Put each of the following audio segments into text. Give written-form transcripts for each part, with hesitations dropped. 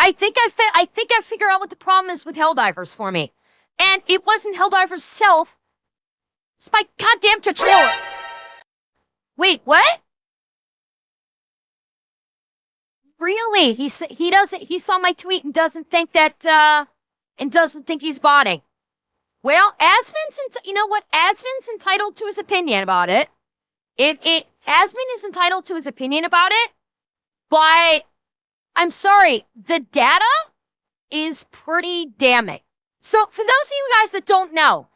I think I figured out what the problem is with Helldivers for me. And it wasn't Helldivers self. It's my goddamn controller. Wait, what? Really? He doesn't. He saw my tweet and doesn't think that and doesn't think he's botting. Well, you know what? Asmon's entitled to his opinion about it. Asmon is entitled to his opinion about it, but I'm sorry, the data is pretty damning. So for those of you guys that don't know,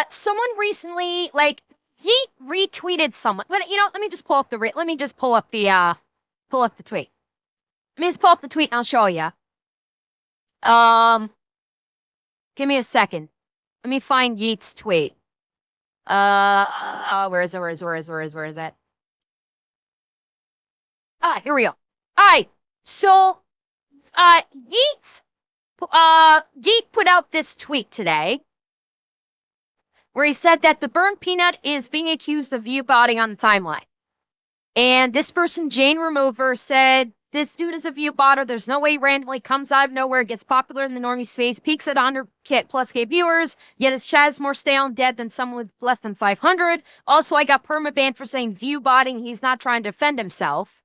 someone recently, like, he retweeted someone. But you know, let me just pull up the tweet. Let me just pull up the tweet and I'll show you. Give me a second. Let me find Yeet's tweet. Where is it? Ah, here we go. Alright, so, Yeet put out this tweet today where he said that the burnt peanut is being accused of view-botting on the timeline. And this person, Jane Remover, said, this dude is a view-botter. There's no way he randomly comes out of nowhere, gets popular in the normie space, peaks at 100+ K viewers, yet his chat is more stale and dead than someone with less than 500. Also, I got permabanned for saying view-botting. He's not trying to defend himself.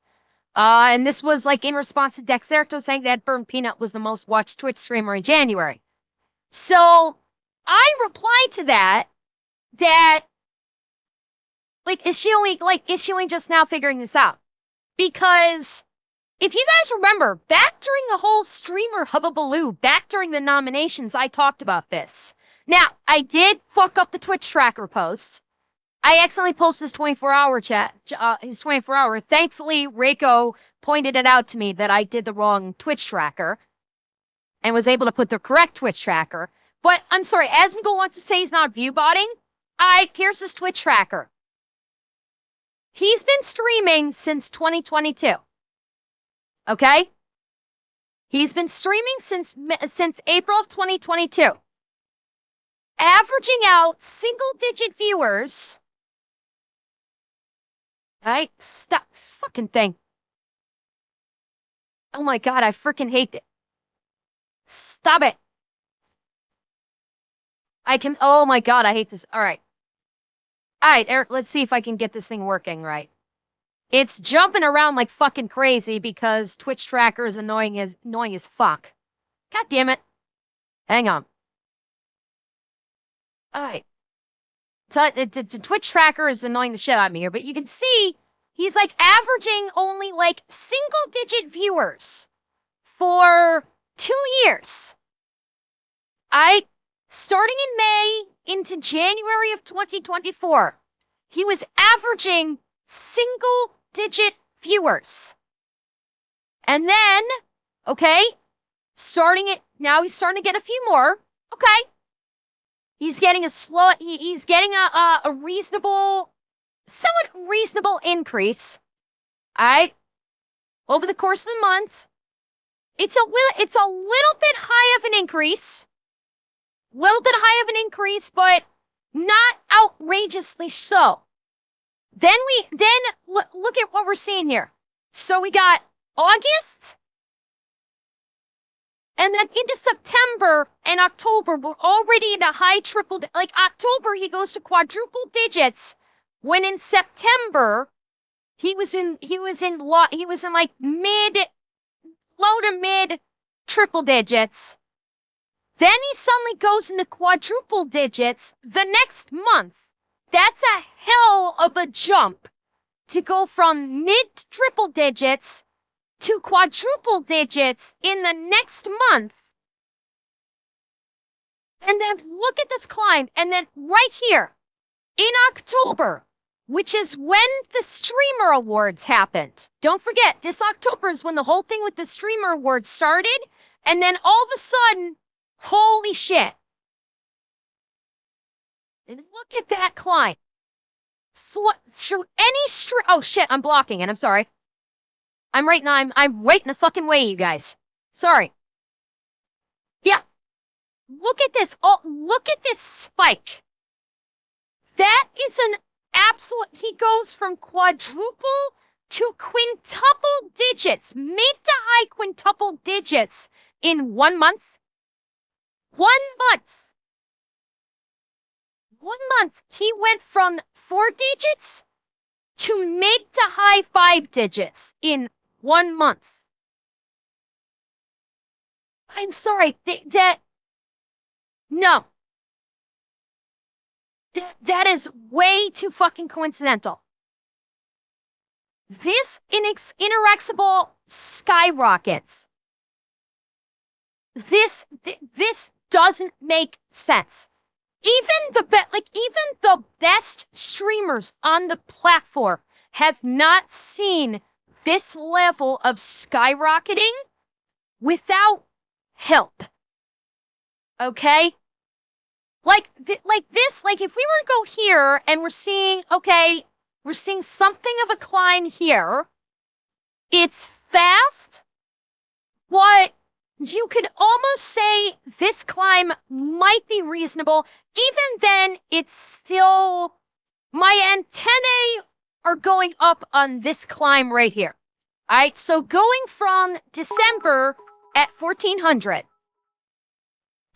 And this was like in response to Dexerto saying that Burnt Peanut was the most watched Twitch streamer in January. So I replied to that, is she only just now figuring this out? Because if you guys remember, back during the whole streamer hubbubaloo, back during the nominations, I talked about this. Now, I did fuck up the Twitch tracker posts. I accidentally posted his 24-hour chat, his 24-hour. Thankfully, Reiko pointed it out to me that I did the wrong Twitch tracker and was able to put the correct Twitch tracker. But I'm sorry, Asmongold wants to say he's not view-botting. Here's his Twitch tracker. He's been streaming since 2022. Okay? He's been streaming since April of 2022. Averaging out single-digit viewers. Alright, stop fucking thing. Oh my god, I freaking hate it. Stop it. Oh my god, I hate this. Alright. Alright, Eric, let's see if I can get this thing working right. It's jumping around like fucking crazy because Twitch tracker is annoying as fuck. God damn it. Hang on. Alright. The Twitch tracker is annoying the shit out of me here, but you can see he's like averaging only like single-digit viewers for 2 years. Starting in May into January of 2024, he was averaging single-digit viewers. And then, okay, now he's starting to get a few more. Okay. He's getting he's getting a reasonable, somewhat reasonable increase. Alright? Over the course of the months. It's a little bit high of an increase. But not outrageously so. Then look at what we're seeing here. So we got August, and then into September and October, we're already in a high triple. Like October, he goes to quadruple digits. When in September, he was in like low to mid triple digits. Then he suddenly goes into quadruple digits the next month. That's a hell of a jump to go from mid triple digits to quadruple digits in the next month. And then look at this climb. And then right here in October, which is when the Streamer Awards happened. Don't forget, this October is when the whole thing with the Streamer Awards started. And then all of a sudden, holy shit. And look at that climb. So shoot any oh shit, I'm blocking it. I'm sorry. I'm right in the fucking way, you guys. Sorry. Yeah. Look at this. Oh, look at this spike. That is an absolute, he goes from quadruple to quintuple digits, mid to high quintuple digits in 1 month. 1 month. 1 month. He went from 4 digits to mid to high 5 digits in 1 month. I'm sorry, no. That is way too fucking coincidental. This inexorable skyrockets. This doesn't make sense. Even the best streamers on the platform have not seen this level of skyrocketing without help. Okay? Like this, like if we were to go here and we're seeing something of a climb here. It's fast. What you could almost say this climb might be reasonable. Even then, it's still, my antennae are going up on this climb right here. All right, so going from December at 1400.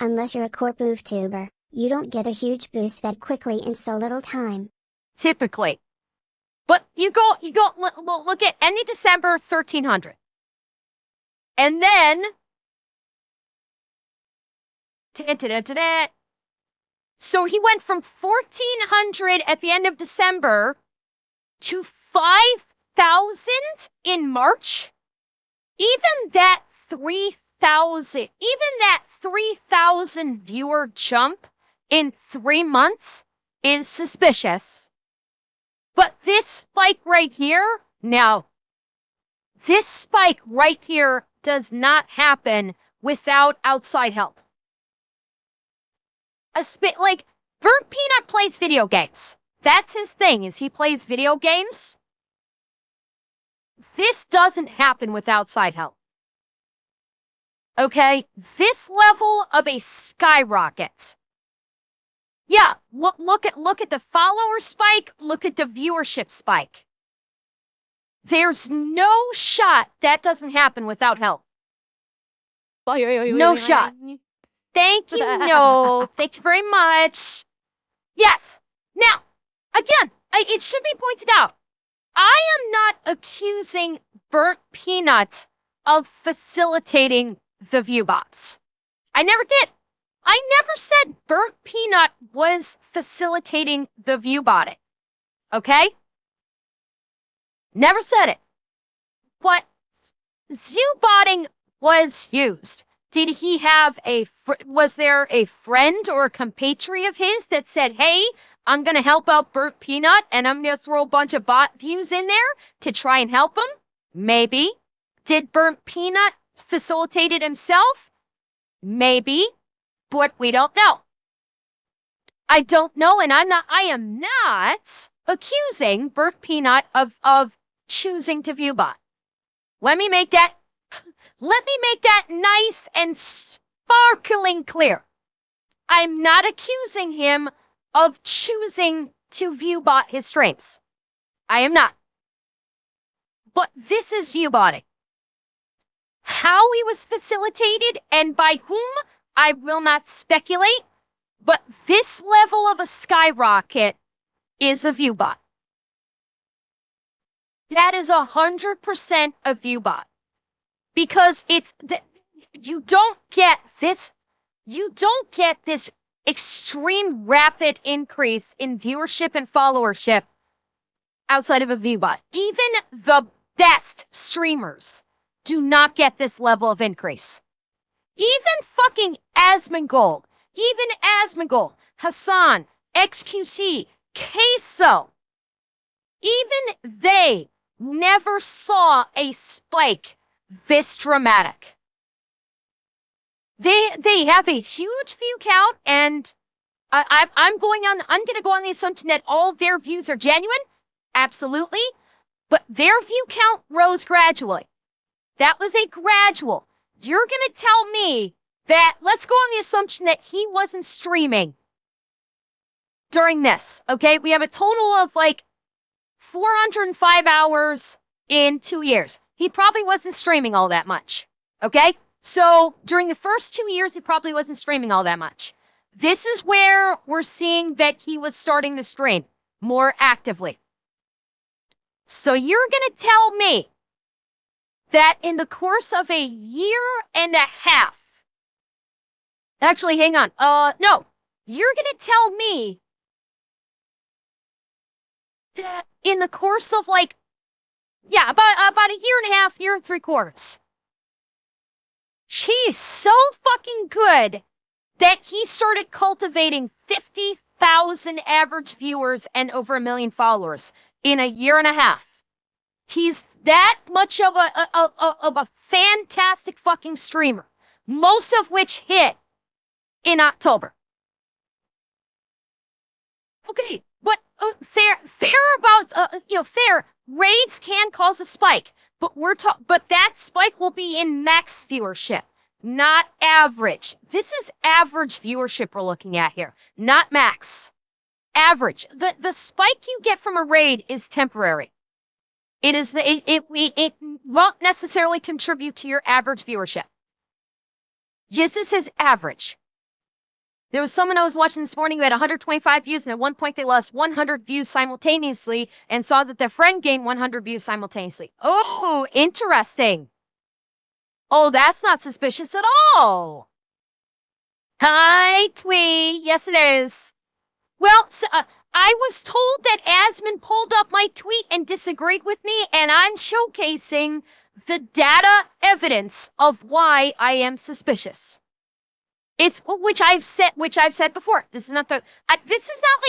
Unless you're a core tuber, you don't get a huge boost that quickly in so little time. Typically. But you go, look at any December 1300. And then, so he went from 1400 at the end of December to 5,000 in March. Even that 3,000 viewer jump in 3 months is suspicious. But this spike right here, now, this spike right here does not happen without outside help. Like, Burnt Peanut plays video games. That's his thing, is he plays video games. This doesn't happen with outside help. Okay, this level of a skyrocket. Yeah, look at the follower spike, look at the viewership spike. There's no shot that doesn't happen without help. No shot. Thank you, no. Thank you very much. Yes. Now, again, it should be pointed out, I am not accusing Burnt Peanut of facilitating the view bots. I never did. I never said Burnt Peanut was facilitating the view botting. Okay? Never said it. But Zubotting was used. Did he have was there a friend or a compatriot of his that said, hey, I'm going to help out Burnt Peanut and I'm going to throw a bunch of bot views in there to try and help him? Maybe. Did Burnt Peanut facilitate it himself? Maybe. But we don't know. I don't know, and I am not accusing Burnt Peanut of choosing to view bot. Let me make that nice and sparkling clear. I'm not accusing him of choosing to view bot his streams. I am not. But this is view botting. How he was facilitated and by whom, I will not speculate, but this level of a skyrocket is a view bot. That is 100% a view bot. Because you don't get this extreme rapid increase in viewership and followership outside of a view bot. Even the best streamers do not get this level of increase. Even fucking Asmongold, Hassan, XQC, Queso, even they never saw a spike this dramatic. They have a huge view count, and I'm gonna go on the assumption that all their views are genuine. Absolutely. But their view count rose gradually. That was a gradual. You're going to tell me that, let's go on the assumption that he wasn't streaming during this, okay? We have a total of like 405 hours in 2 years. He probably wasn't streaming all that much. Okay? So during the first 2 years, he probably wasn't streaming all that much. This is where we're seeing that he was starting to stream more actively. So you're going to tell me that in the course of a year and a half, actually, hang on. No, you're going to tell me that in the course of about a year and a half, year and 3/4, she's so fucking good that he started cultivating 50,000 average viewers and over 1 million followers in a year and a half. He's that much of a fantastic fucking streamer, most of which hit in October. Okay, but fair about fair. Raids can cause a spike, but but that spike will be in max viewership, not average. This is average viewership we're looking at here, not max. Average. The spike you get from a raid is temporary. It won't necessarily contribute to your average viewership. This is his average. There was someone I was watching this morning who had 125 views, and at one point they lost 100 views simultaneously and saw that their friend gained 100 views simultaneously. Oh, interesting. Oh, that's not suspicious at all. Hi, Twee. Yes, it is. Well, I was told that Asmon pulled up my tweet and disagreed with me, and I'm showcasing the data evidence of why I am suspicious. It's which I've said before. This is not like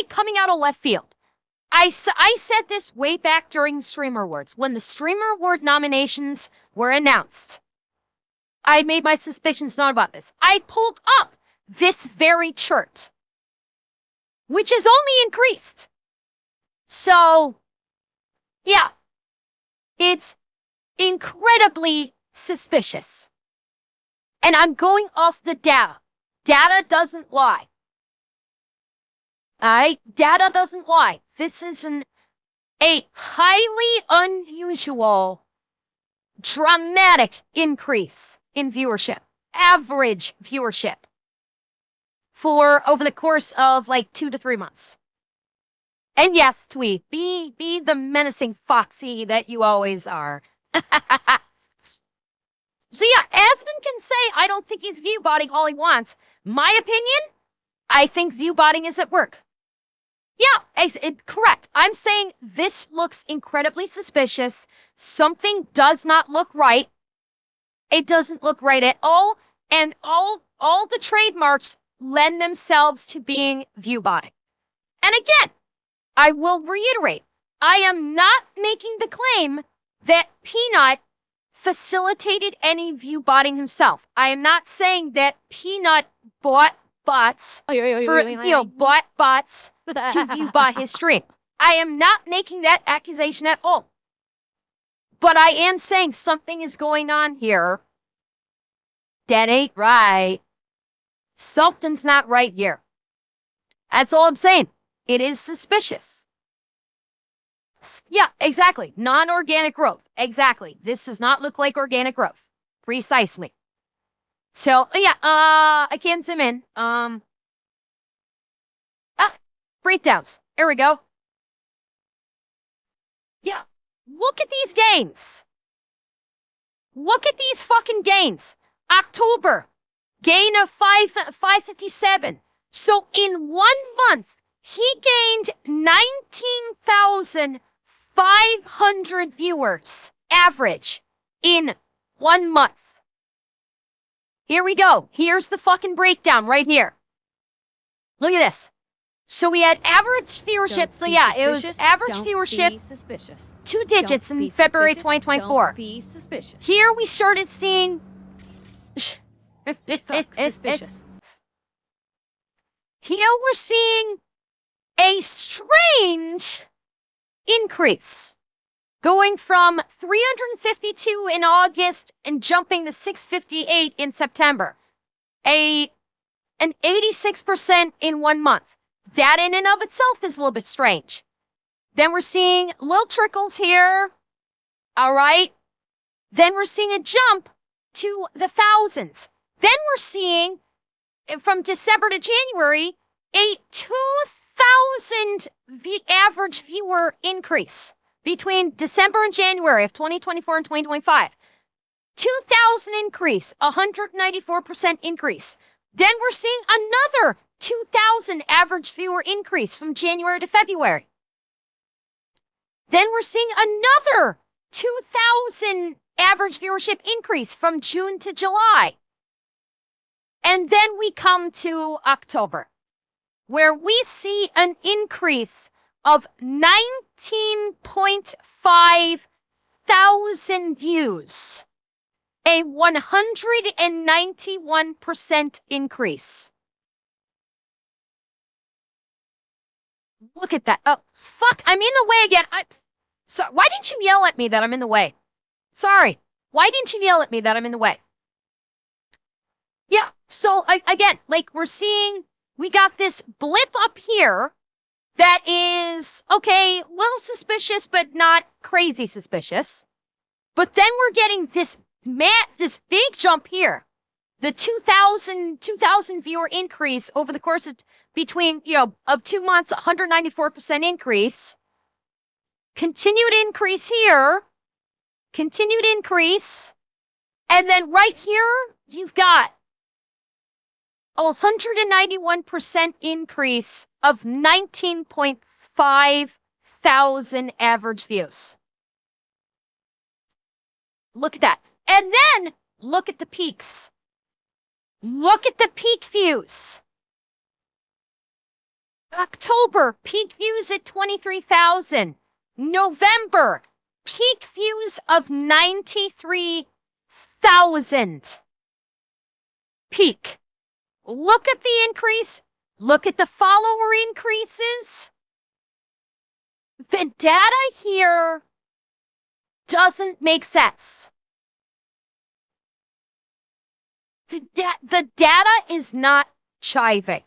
coming out of left field. I said this way back during Streamer Awards when the Streamer Award nominations were announced. I made my suspicions known about this. I pulled up this very chart, which has only increased. So, yeah, it's incredibly suspicious. And I'm going off the data. Data doesn't lie. Data doesn't lie. This is a highly unusual, dramatic increase in viewership. Average viewership. For over the course of like 2 to 3 months. And yes, Twee, be the menacing foxy that you always are. So yeah, Asmon can say, I don't think he's view-botting all he wants. My opinion, I think view-botting is at work. Yeah, correct. I'm saying this looks incredibly suspicious. Something does not look right. It doesn't look right at all. And all the trademarks lend themselves to being view-botting. And again, I will reiterate, I am not making the claim that Peanut facilitated any view-botting himself. I am not saying that Peanut bought bots bought bots to view-bot his stream. I am not making that accusation at all. But I am saying something is going on here that ain't right. Something's not right here. That's all I'm saying. It is suspicious. Yeah, exactly. Non-organic growth. Exactly. This does not look like organic growth. Precisely. So, yeah, I can zoom in. Breakdowns. There we go. Yeah. Look at these gains. Look at these fucking gains. October. Gain of 557. So in 1 month, he gained 19,500 viewers average in 1 month. Here we go. Here's the fucking breakdown right here. Look at this. So we had average viewership. So yeah, it was average viewership. Suspicious. 2 digits in February 2024. Don't be suspicious. Here we started seeing. Suspicious. Here we're seeing a strange increase, going from 352 in August and jumping to 658 in September. An 86% in 1 month. That in and of itself is a little bit strange. Then we're seeing little trickles here. All right. Then we're seeing a jump to the thousands. Then we're seeing from December to January a 2,000 average viewer increase between December and January of 2024 and 2025. 2,000 increase, 194% increase. Then we're seeing another 2,000 average viewer increase from January to February. Then we're seeing another 2,000 average viewership increase from June to July. And then we come to October, where we see an increase of 19.5 thousand views, a 191% increase. Look at that. Oh, fuck, I'm in the way again. So why didn't you yell at me that I'm in the way? Sorry. Why didn't you yell at me that I'm in the way? Yeah, so again, like we're seeing, we got this blip up here that is, okay, a little suspicious, but not crazy suspicious. But then we're getting this big jump here. The 2,000 viewer increase over the course of between, of 2 months, 194% increase. Continued increase here. Continued increase. And then right here, you've got a 191% increase of 19.5 thousand average views. Look at that. And then look at the peaks. Look at the peak views. October, peak views at 23,000. November, peak views of 93,000. Peak. Look at the increase. Look at the follower increases. The data here doesn't make sense. The data is not jiving.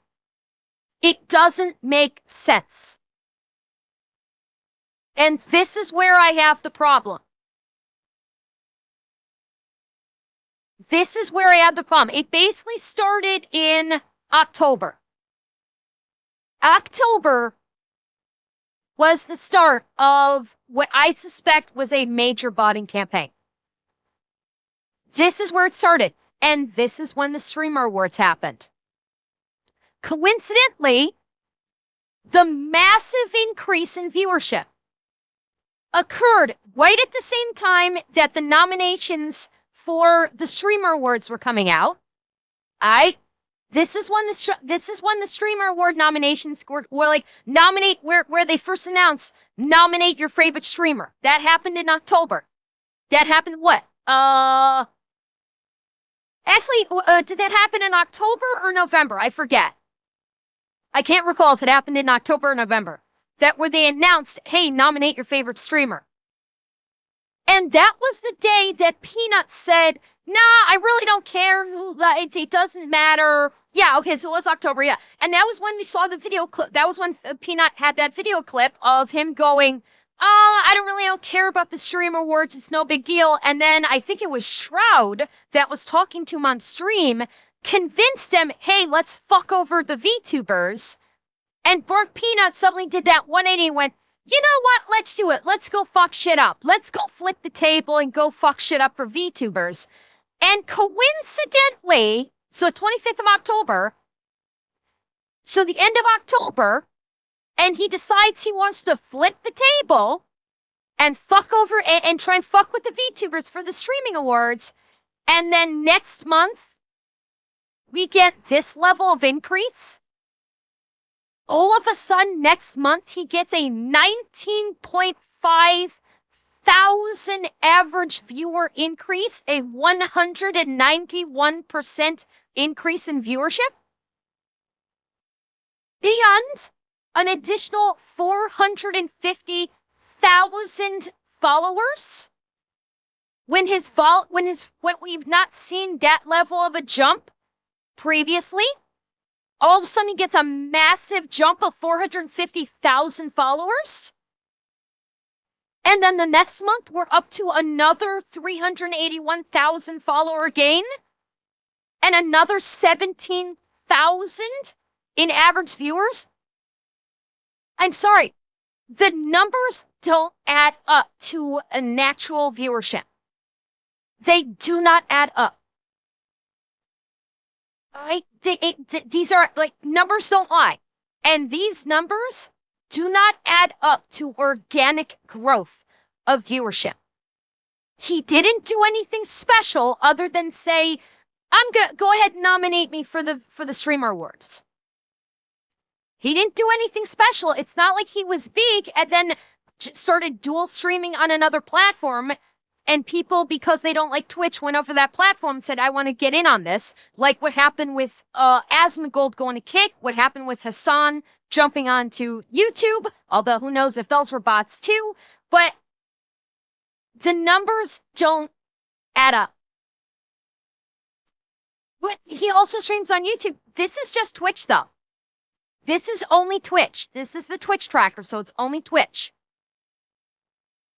It doesn't make sense. And this is where I have the problem. This is where I had the problem. It basically started in October. October was the start of what I suspect was a major botting campaign. This is where it started. And this is when the Streamer Awards happened. Coincidentally, the massive increase in viewership occurred right at the same time that the nominations for the Streamer Awards were coming out. This is when the Streamer Award nominations were like nominate where they first announced nominate your favorite streamer. That happened in October. That happened what? Actually, did that happen in October or November? I forget. I can't recall if it happened in October or November. That where they announced, hey, nominate your favorite streamer. And that was the day that Peanut said, nah, I really don't care. It doesn't matter. Yeah, okay, so it was October, yeah. And that was when we saw the video clip. That was when Peanut had that video clip of him going, I don't care about the Stream Awards. It's no big deal. And then I think it was Shroud that was talking to him on stream, convinced him, hey, let's fuck over the VTubers. And Bork Peanut suddenly did that 180 and went, you know what? Let's do it. Let's go fuck shit up. Let's go flip the table and go fuck shit up for VTubers. And coincidentally, so 25th of October, so the end of October, and he decides he wants to flip the table and fuck over and try and fuck with the VTubers for the streaming awards. And then next month, we get this level of increase. All of a sudden, next month, he gets a 19.5 thousand average viewer increase, a 191% increase in viewership, and an additional 450,000 followers. When we've not seen that level of a jump previously, all of a sudden he gets a massive jump of 450,000 followers. And then the next month, we're up to another 381,000 follower gain and another 17,000 in average viewers. I'm sorry, the numbers don't add up to a natural viewership. They do not add up. These are like numbers don't lie. And these numbers do not add up to organic growth of viewership. He didn't do anything special other than say, go ahead and nominate me for the Streamer Awards. He didn't do anything special. It's not like he was big and then started dual streaming on another platform and people, because they don't like Twitch, went over that platform and said, I want to get in on this. Like what happened with Asmongold going to Kick, what happened with Hassan jumping onto YouTube, although who knows if those were bots too. But the numbers don't add up. But he also streams on YouTube. This is just Twitch, though. This is only Twitch. This is the Twitch tracker, so it's only Twitch.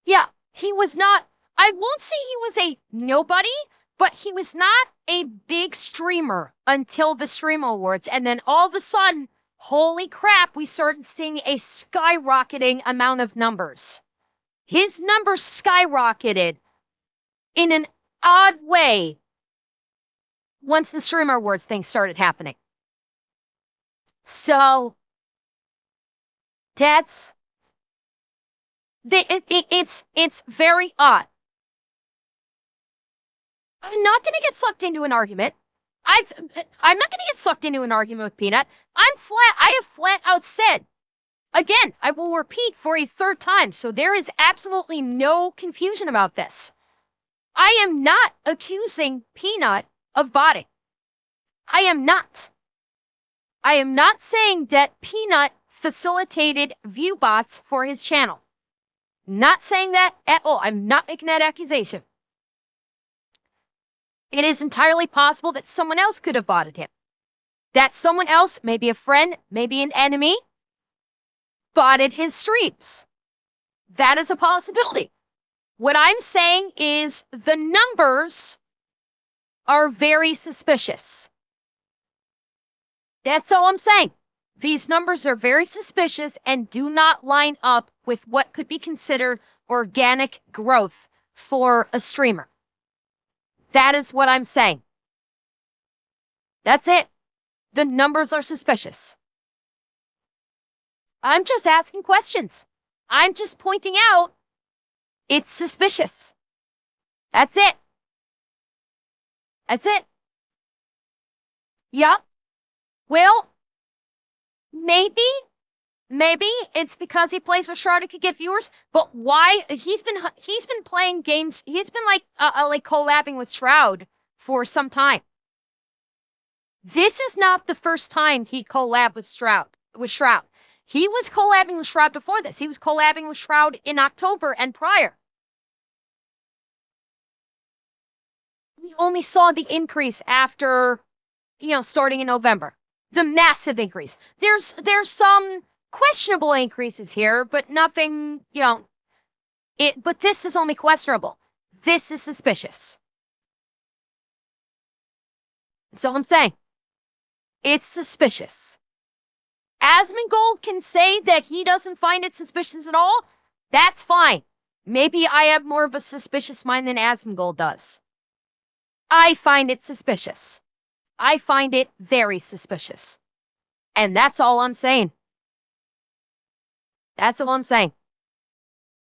Yeah, he was not, I won't say he was a nobody, but he was not a big streamer until the Streamer Awards. And then all of a sudden, holy crap, we started seeing a skyrocketing amount of numbers. His numbers skyrocketed in an odd way once the Streamer Awards thing started happening. So that's it's very odd. I'm not gonna get sucked into an argument. I'm not gonna get sucked into an argument with Peanut. I have flat out said, again, I will repeat for a third time, so there is absolutely no confusion about this. I am not accusing Peanut of botting. I am not. I am not saying that Peanut facilitated view bots for his channel. Not saying that at all. I'm not making that accusation. It is entirely possible that someone else could have botted him. That someone else, maybe a friend, maybe an enemy, botted his streams. That is a possibility. What I'm saying is the numbers are very suspicious. That's all I'm saying. These numbers are very suspicious and do not line up with what could be considered organic growth for a streamer. That is what I'm saying. That's it. The numbers are suspicious. I'm just asking questions. I'm just pointing out it's suspicious. That's it. That's it. Yeah. Well, maybe it's because he plays with Shroud and could get viewers. But why? He's been playing games. He's been like collabing with Shroud for some time. This is not the first time he collabed with Shroud. He was collabing with Shroud before this. He was collabing with Shroud in October and prior. We only saw the increase after, starting in November. The massive increase. There's some questionable increases here, but nothing, but this is only questionable. This is suspicious. That's all I'm saying. It's suspicious. Asmongold can say that he doesn't find it suspicious at all. That's fine. Maybe I have more of a suspicious mind than Asmongold does. I find it suspicious. I find it very suspicious. And that's all I'm saying. That's all I'm saying.